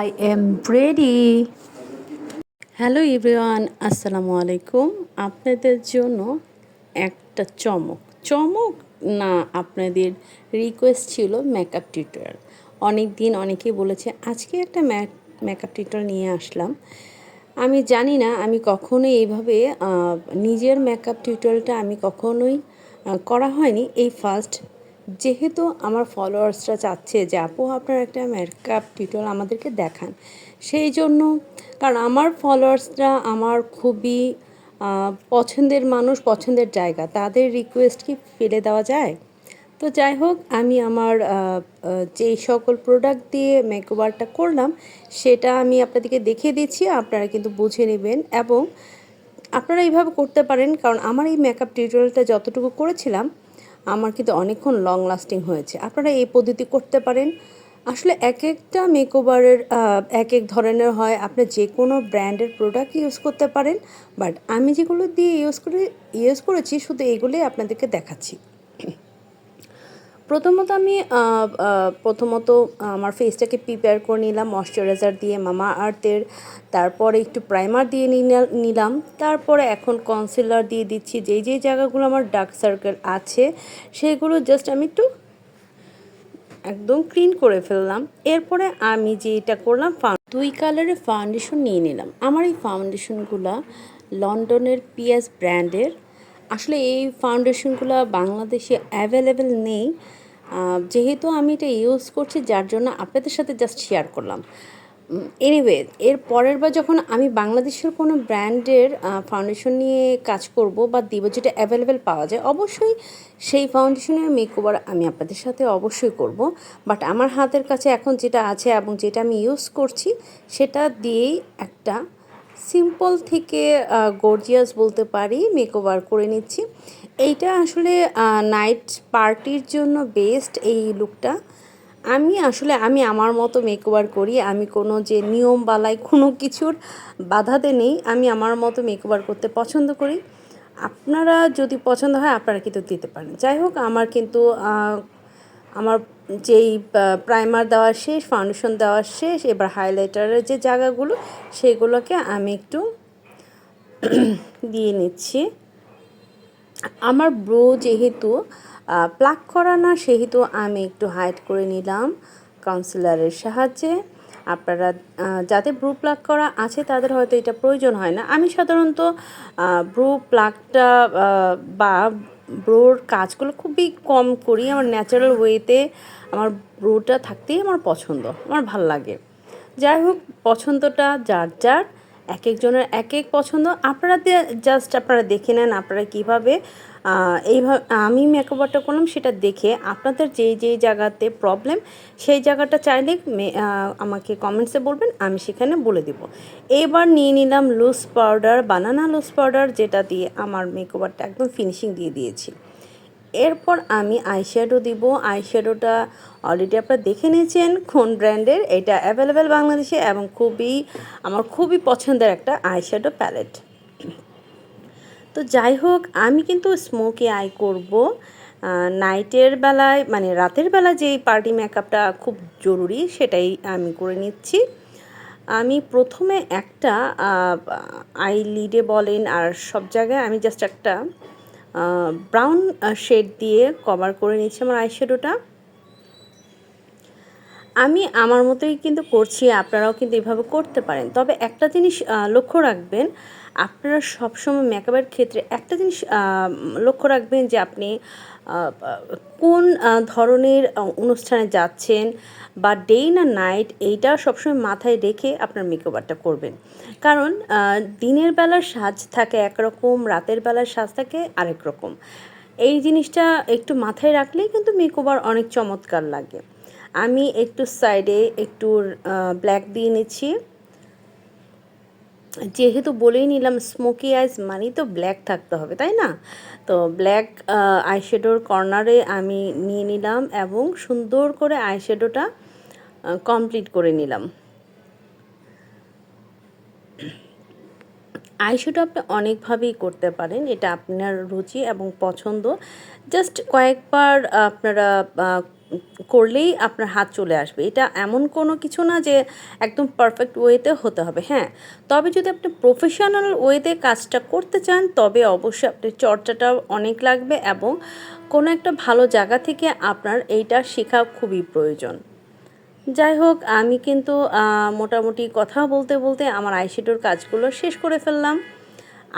I am ready. Hello everyone, আসসালামু আলাইকুম। আপনাদের জন্য একটা চমক চমক না, আপনাদের রিকোয়েস্ট ছিল মেকআপ টিউটোরিয়াল। অনেক দিন অনেকেই বলেছে আজকে একটা মেকআপ টিউটোরিয়াল নিয়ে আসলাম। আমি জানি না, আমি কখনোই এইভাবে নিজের মেকআপ টিউটোরিয়ালটা আমি কখনোই করা হয়নি, এই ফার্স্ট। যেহেতু আমার ফলোয়ার্সরা চাচ্ছে যে আপু আপনার একটা মেকআপ টিউটোরিয়াল আমাদেরকে দেখান, সেই জন্য, কারণ আমার ফলোয়ার্সরা আমার খুবই পছন্দের মানুষ, পছন্দের জায়গা, তাদের রিকোয়েস্ট কি ফেলে দেওয়া যায়? তো যাই হোক, আমি আমার যেই সকল প্রোডাক্ট দিয়ে মেকওভারটা করলাম সেটা আমি আপনাদেরকে দেখিয়ে দিচ্ছি, আপনারা কিন্তু বুঝে নেবেন এবং আপনারা এইভাবে করতে পারেন। কারণ আমার এই মেকআপ টিউটোরিয়ালটা যতটুকু করেছিলাম আমার কিন্তু অনেকক্ষণ লং লাস্টিং হয়েছে। আপনারা এই পদ্ধতি করতে পারেন। আসলে এক একটা মেকওভারের এক এক ধরনের হয়, আপনি যে কোনো ব্র্যান্ডের প্রোডাক্ট ইউজ করতে পারেন, বাট আমি যেগুলো দিয়ে ইউজ করেছি শুধু এগুলোই আপনাদেরকে দেখাচ্ছি। প্রথমত আমার ফেসটাকে প্রিপেয়ার করে নিলাম ময়শ্চারাইজার দিয়ে মামা আর্থের, তারপরে একটু প্রাইমার দিয়ে নিলাম, তারপরে এখন কনসিলার দিয়ে দিচ্ছি। যেই জায়গাগুলো আমার ডার্ক সার্কেল আছে সেগুলো জাস্ট আমি একটু একদম ক্লিন করে ফেললাম। এরপরে আমি যেটা করলাম, দুই কালারের ফাউন্ডেশন নিয়ে নিলাম। আমার এই ফাউন্ডেশনগুলো লন্ডনের পিএস ব্র্যান্ডের। আসলে এই ফাউন্ডেশনগুলো বাংলাদেশে অ্যাভেলেবেল নেই, যেহেতু আমি এটা ইউজ করছি যার জন্য আপনাদের সাথে জাস্ট শেয়ার করলাম। এনিওয়ে, এর পরের বার যখন আমি বাংলাদেশের কোনো ব্র্যান্ডের ফাউন্ডেশন নিয়ে কাজ করব বা দিব, যেটা অ্যাভেলেবেল পাওয়া যায়, অবশ্যই সেই ফাউন্ডেশনের মেকওভার আমি আপনাদের সাথে অবশ্যই করব। বাট আমার হাতের কাছে এখন যেটা আছে এবং যেটা আমি ইউজ করছি সেটা দিয়েই একটা সিম্পল থেকে গর্জিয়াস বলতে পারি মেকওভার করে নিচ্ছি। এইটা আসলে নাইট পার্টির জন্য বেস্ট এই লুকটা। আমি আমার মতো মেকওভার করি, আমি কোনো যে নিয়ম বালাই কোনো কিছুর বাধাতে নেই, আমি আমার মতো মেকওভার করতে পছন্দ করি। আপনারা যদি পছন্দ হয় আপনারা কিন্তু দিতে পারেন। যাই হোক, আমার কিন্তু আমার যেই প্রাইমার দেওয়া শেষ, ফাউন্ডেশন দেওয়া শেষ, এবার হাইলাইটারের যে জায়গাগুলো সেগুলোকে আমি একটু দিয়ে নিচ্ছি। আমার ব্রো যেহেতু প্লাক করা না, সেহেতু আমি একটু হাইড করে নিলাম কনসিলারের সাহায্যে। আপনারা যাদের ব্রু প্লাক করা আছে তাদের হয়তো এটা প্রয়োজন হয় না। আমি সাধারণত ব্রু প্লাকটা বা ব্রোর কাজগুলো খুবই কম করি। আমার ন্যাচারাল ওয়েতে আমার ব্রুটা থাকতেই আমার পছন্দ, আমার ভাল লাগে। যাই হোক, পছন্দটা যার যার, এক একজনের এক এক পছন্দ। আপনারা জাস্ট আপনারা দেখে নেন আপনারা কীভাবে এইভাবে আমি মেকওভারটা করলাম সেটা দেখে আপনাদের যেই জায়গাতে প্রবলেম সেই জায়গাটা চাইলে আমাকে কমেন্টসে বলবেন, আমি সেখানে বলে দেব। এবার নিয়ে নিলাম লুজ পাউডার, বানানা লুজ পাউডার, যেটা দিয়ে আমার মেকওভারটা একদম ফিনিশিং দিয়ে দিয়েছি। এরপর আমি আইশ্যাডো দিব। আইশ্যাডোটা অলরেডি আপনারা দেখে নিয়েছেন কোন ব্র্যান্ডের, এটা অ্যাভেলেবেল বাংলাদেশে এবং আমার খুবই পছন্দের একটা আইশ্যাডো প্যালেট। তো যাই হোক, আমি কিন্তু স্মোকি আই করব নাইটের বেলায়, মানে রাতের বেলা যেই পার্টি মেকআপটা খুব জরুরি সেটাই আমি করে নিচ্ছি। আমি প্রথমে একটা আই লিডে বলেন আর সব জায়গায় আমি জাস্ট একটা ব্রাউন শেড দিয়ে কভার করে নিচ্ছি আমার আইশ্যাডোটা। আমি আমার মতোই কিন্তু করছি, আপনারাও কিন্তু এভাবে করতে পারেন। তবে একটা জিনিস লক্ষ্য রাখবেন, আপনারা সবসময় মেকআপের ক্ষেত্রে একটা জিনিস লক্ষ্য রাখবেন যে আপনি কোন ধরনের অনুষ্ঠানে যাচ্ছেন বা ডে না নাইট, এইটা সবসময় মাথায় রেখে আপনার মেকওভারটা করবেন। কারণ দিনের বেলার সাজ থাকে একরকম, রাতের বেলার সাজ থাকে আরেক রকম। এই জিনিসটা একটু মাথায় রাখলেই কিন্তু মেকওভার অনেক চমৎকার লাগে। আমি একটু সাইডে একটু ব্ল্যাক দিয়ে নিচ্ছি, যেহেতু বলেই নিলাম স্মোকি আইস মানেই তো ব্ল্যাক থাকতে হবে, তাই না? তো ব্ল্যাক আইশ্যাডোর কর্নারে আমি নিয়ে নিলাম এবং সুন্দর করে আইশ্যাডোটা কমপ্লিট করে নিলাম। আইশ্যাডো আপনি অনেকভাবেই করতে পারেন, এটা আপনার রুচি এবং পছন্দ। জাস্ট কয়েকবার আপনারা করলেই আপনার হাত চলে আসবে। এটা এমন কোনো কিছু না যে একদম পারফেক্ট ওয়েতে হতে হবে। হ্যাঁ, তবে যদি আপনি প্রফেশনাল ওয়েতে কাজটা করতে চান তবে অবশ্যই আপনার চর্চাটা অনেক লাগবে এবং কোনো একটা ভালো জায়গা থেকে আপনার এইটা শেখা খুবই প্রয়োজন। যাই হোক, আমি কিন্তু মোটামুটি কথা বলতে বলতে আমার আইশ্যাডোর কাজগুলো শেষ করে ফেললাম।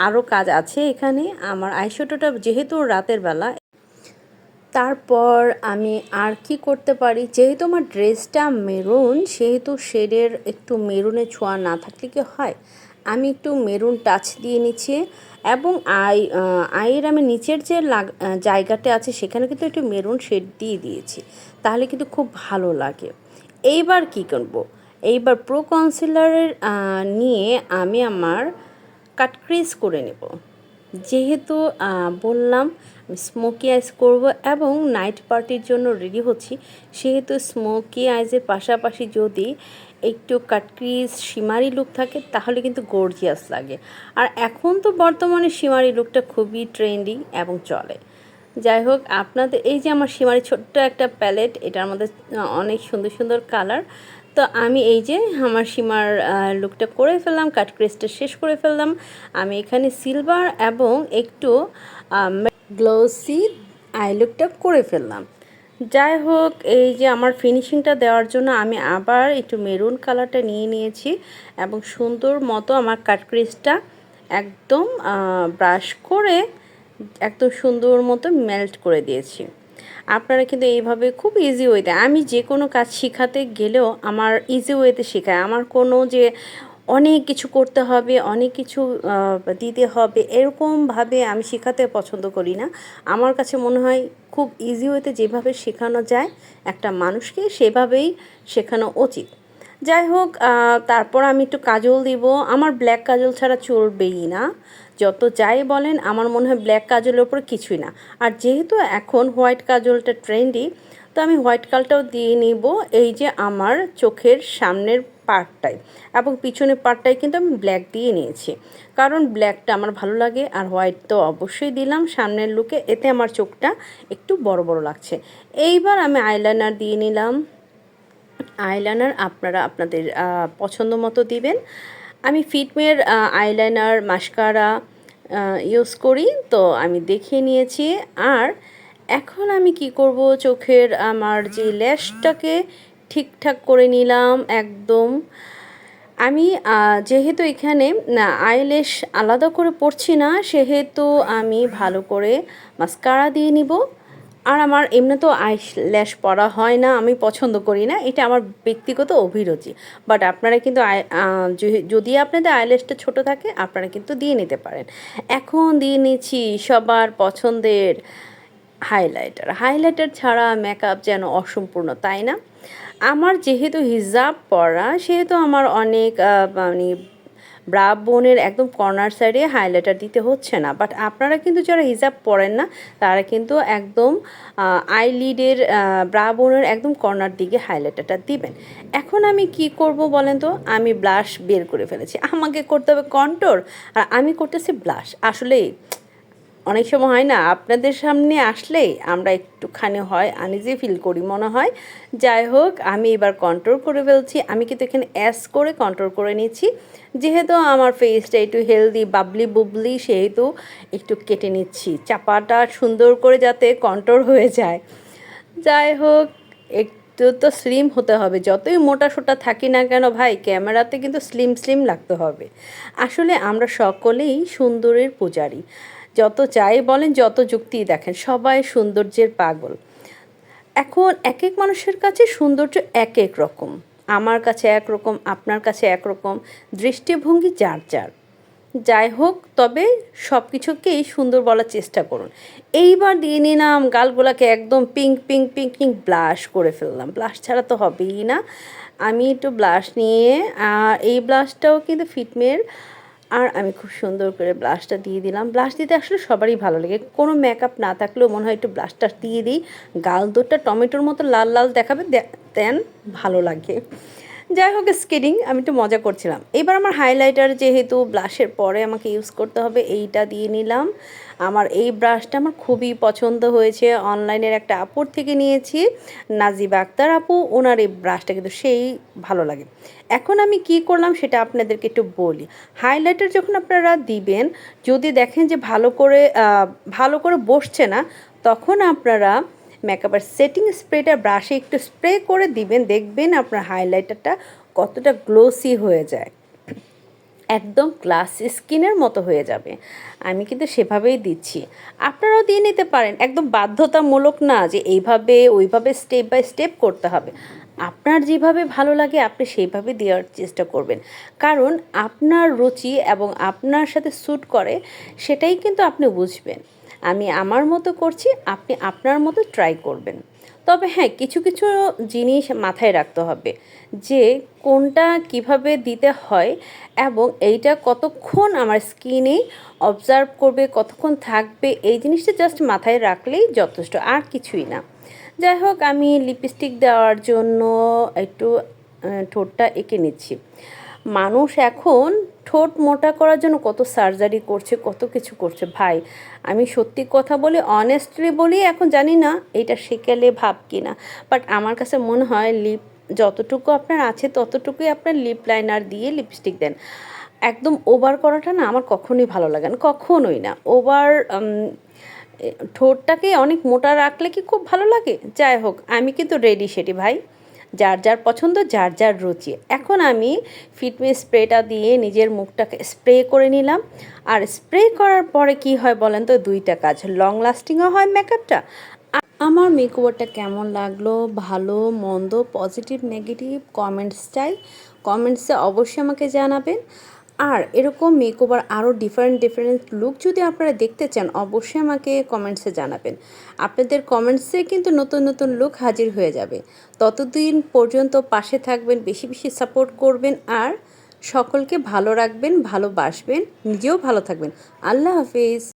আরও কাজ আছে এখানে। আমার আইশ্যাডোটা যেহেতু রাতের বেলা, তারপর আমি আর কি করতে পারি, যেহেতু আমার ড্রেসটা মেরুন সেহেতু শেডের একটু মেরুনের ছোঁয়া না থাকলে কি হয়, আমি একটু মেরুন টাচ দিয়ে নিচ্ছি এবং আইয়ের আমি নিচের যে জায়গাটা আছে সেখানে কিন্তু একটু মেরুন শেড দিয়ে দিয়েছি, তাহলে কিন্তু খুব ভালো লাগে। এইবার কি করব, এইবার প্রো কনসিলারের নিয়ে আমি আমার কাট ক্রিজ করে নেব। যেহেতু বললাম স্মোকি আইস করব এবং নাইট পার্টির জন্য রেডি হচ্ছি, সেহেতু স্মোকি আইসের পাশাপাশি যদি একটু কাটক্রিজ শিমারি লুক থাকে তাহলে কিন্তু গর্জিয়াস লাগে। আর এখন তো বর্তমানে শিমারি লুকটা খুবই ট্রেন্ডি এবং চলে। যাই হোক, আপনাদের এই যে আমার শিমারি ছোট্ট একটা প্যালেট, এটার মধ্যে অনেক সুন্দর সুন্দর কালার। তো আমি এই যে আমার সীমার লুকটা করে ফেললাম, কাট ক্রিজটা শেষ করে ফেললাম। আমি এখানে সিলভার এবং একটু গ্লোসি আই লুকটা করে ফেললাম। যাই হোক, এই যে আমার ফিনিশিংটা দেওয়ার জন্য আমি আবার একটু মেরুন কালারটা নিয়ে নিয়েছি এবং সুন্দর মতো আমার কাট ক্রিজটা একদম ব্রাশ করে একদম সুন্দর মতো মেল্ট করে দিয়েছি। আপনারা কিন্তু এইভাবে খুব ইজি ওয়েতে, আমি যে কোনো কাজ শেখাতে গেলেও আমার ইজি ওয়েতে শেখায়। আমার কোনো যে অনেক কিছু করতে হবে, অনেক কিছু দিতে হবে, এরকমভাবে আমি শেখাতে পছন্দ করি না। আমার কাছে মনে হয় খুব ইজি ওয়েতে যেভাবে শেখানো যায় একটা মানুষকে সেভাবেই শেখানো উচিত। যাই হোক, তারপর আমি একটু কাজল দিব। আমার ব্ল্যাক কাজল ছাড়া চলবেই না, যত যাই বলেন আমার মনে হয় ব্ল্যাক কাজলের ওপর কিছুই না। আর যেহেতু এখন হোয়াইট কাজলটা ট্রেন্ডি, তো আমি হোয়াইট কালটাও দিয়ে নিব এই যে আমার চোখের সামনের পার্টটায়, এবং পিছনের পার্টটায় কিন্তু আমি ব্ল্যাক দিয়ে নিয়েছি, কারণ ব্ল্যাকটা আমার ভালো লাগে। আর হোয়াইট তো অবশ্যই দিলাম সামনের লুকে, এতে আমার চোখটা একটু বড় বড় লাগছে। এইবার আমি আইলাইনার দিয়ে নিলাম। আইলাইনার আপনারা আপনাদের পছন্দ মতো দিবেন। আমি ফিটমের আইলাইনার মাস্কারা ইউজ করি, তো আমি দেখিয়ে নিয়েছি। আর এখন আমি কি করব, চোখের আমার যে ল্যাশটাকে ঠিকঠাক করে নিলাম একদম। আমি যেহেতু এখানে আইল্যাশ আলাদা করে পড়ছি না, সেহেতু আমি ভালো করে মাস্কারা দিয়ে নিব। আর আমার এমনি তো আইল্যাশ পরা হয় না, আমি পছন্দ করি না, এটা আমার ব্যক্তিগত অভিরুচি। বাট আপনারা কিন্তু যদি আপনাদের আইল্যাশটা ছোট থাকে আপনারা কিন্তু দিয়ে নিতে পারেন। এখন দিয়ে নিচ্ছি সবার পছন্দের হাইলাইটার। হাইলাইটার ছাড়া মেকআপ যেন অসম্পূর্ণ, তাই না? আমার যেহেতু হিজাব পরা সেহেতু আমার অনেক মানে ব্রা বোনের একদম কর্নার সাইডে হাইলাইটার দিতে হচ্ছে না। বাট আপনারা কিন্তু যারা হিজাব পরেন না তারা কিন্তু একদম আইলিডের ব্রা বোনের একদম কর্নার দিকে হাইলাইটারটা দিবেন। এখন আমি কি করব বলেন তো, আমি ব্লাশ বের করে ফেলেছি, আমাকে করতে হবে কন্ট্রোর আর আমি করতেছি ব্লাশ। আসলেই অনেক সময় হয় না, আপনাদের সামনে আসলেই আমরা একটুখানি হয় আনইজি ফিল করি মনে হয়। যাই হোক, আমি এবার কন্ট্রোল করে ফেলছি। আমি কিন্তু এখানে অ্যাস করে কন্ট্রোল করে নিচ্ছি, যেহেতু আমার ফেসটা একটু হেলদি বাবলি বুবলি, সেহেতু একটু কেটে নিচ্ছি চাপাটা সুন্দর করে যাতে কন্ট্রোল হয়ে যায়। যাই হোক, একটু তো স্লিম হতে হবে, যতই মোটা সোটা থাকি না কেন ভাই, ক্যামেরাতে কিন্তু স্লিম স্লিম লাগতে হবে। আসলে আমরা সকলেই সুন্দরের পূজারী, যত চাই বলেন, যত যুক্তি দেখেন, সবাই সৌন্দর্যের পাগল। এখন এক এক মানুষের কাছে সৌন্দর্য এক এক রকম, আমার কাছে একরকম, আপনার কাছে একরকম, দৃষ্টিভঙ্গি যার যার। যাই হোক, তবে সব কিছুকেই সুন্দর বলার চেষ্টা করুন। এইবার দিয়ে নিলাম গালগুলাকে একদম pink pink pink pink blush করে ফেললাম, ব্লাশ ছাড়া তো হবেই না। আমি একটু ব্লাশ নিয়ে, আর এই ব্লাশটাও কিন্তু ফিটমের, আর আমি খুব সুন্দর করে ব্লাশটা দিয়ে দিলাম। ব্লাশ দিতে আসলে সবারই ভালো লাগে, কোনো মেকআপ না থাকলেও মনে হয় একটু ব্লাশটা দিয়ে দিই, গাল দুটা টমেটোর মতো লাল লাল দেখাবে, দেন ভালো লাগে। যাই হোক, স্কেটিং আমি একটু মজা করছিলাম। এবার আমার হাইলাইটার যেহেতু ব্লাশের পরে আমাকে ইউজ করতে হবে, এইটা দিয়ে নিলাম। আমার এই ব্রাশটা আমার খুবই পছন্দ হয়েছে, অনলাইনের একটা আপুর থেকে নিয়েছি, নাজিবা আক্তার আপু, ওনার এই ব্রাশটা কিন্তু সেই ভালো লাগে। এখন আমি কি করলাম সেটা আপনাদেরকে একটু বলি। হাইলাইটার যখন আপনারা দিবেন, যদি দেখেন যে ভালো করে বসছে না, তখন আপনারা মেকআপের সেটিং স্প্রেটা ব্রাশে একটু স্প্রে করে দিবেন, দেখবেন আপনার হাইলাইটারটা কতটা গ্লোসি হয়ে যায়, একদম গ্লাস স্কিনের মতো হয়ে যাবে। আমি কিন্তু সেভাবেই দিচ্ছি, আপনারাও দিয়ে নিতে পারেন, একদম বাধ্যতামূলক না যে এইভাবে ওইভাবে স্টেপ বাই স্টেপ করতে হবে। আপনার যেভাবে ভালো লাগে আপনি সেইভাবে দেওয়ার চেষ্টা করবেন, কারণ আপনার রুচি এবং আপনার সাথে স্যুট করে সেটাই কিন্তু আপনি বুঝবেন। আমি আমার মতো করছি, আপনি আপনার মতো ট্রাই করবেন। তবে হ্যাঁ, কিছু কিছু জিনিস মাথায় রাখতে হবে যে কোনটা কিভাবে দিতে হয় এবং এইটা কতক্ষণ আমার স্কিনে অবজার্ভ করবে, কতক্ষণ থাকবে, এই জিনিসটা জাস্ট মাথায় রাখলেই যথেষ্ট, আর কিছুই না। যাই হোক, আমি লিপস্টিক দেওয়ার জন্য একটু ঠোঁটটা এঁকে নিচ্ছি। মানুষ এখন ঠোঁট মোটা করার জন্য কত সার্জারি করছে, কত কিছু করছে ভাই। আমি সত্যি কথা বলি, অনেস্টলি বলি, এখন জানি না এটা সেকেলে ভাব কি না, বাট আমার কাছে মনে হয় যতটুকু আপনার আছে ততটুকুই আপনার লিপ লাইনার দিয়ে লিপস্টিক দেন। একদম ওভার করাটা না আমার কখনোই ভালো লাগে না, কখনোই না। ঠোঁটটাকে অনেক মোটা রাখলে কি খুব ভালো লাগে? যাই হোক, আমি কিন্তু রেডি সেটি ভাই, যার যার পছন্দ, যার যার রুচি। এখন আমি ফিটমি স্প্রেটা দিয়ে নিজের মুখটাকে স্প্রে করে নিলাম। আর স্প্রে করার পরে কি হয় বলেন তো? দুইটা কাজ, লং লাস্টিংও হয় মেকআপটা। আমার মেকওভারটা কেমন লাগলো, ভালো মন্দ, পজিটিভ নেগেটিভ, কমেন্টসে অবশ্যই আমাকে জানাবেন। আর এরকম মেকওভার আরও ডিফারেন্ট ডিফারেন্ট লুক যদি আপনারা দেখতে চান, অবশ্যই আমাকে কমেন্টসে জানাবেন। আপনাদের কমেন্টসে কিন্তু নতুন নতুন লুক হাজির হয়ে যাবে। ততদিন পর্যন্ত পাশে থাকবেন, বেশি বেশি সাপোর্ট করবেন, আর সকলকে ভালো রাখবেন, ভালোবাসবেন, নিজেও ভালো থাকবেন। আল্লাহ হাফিজ।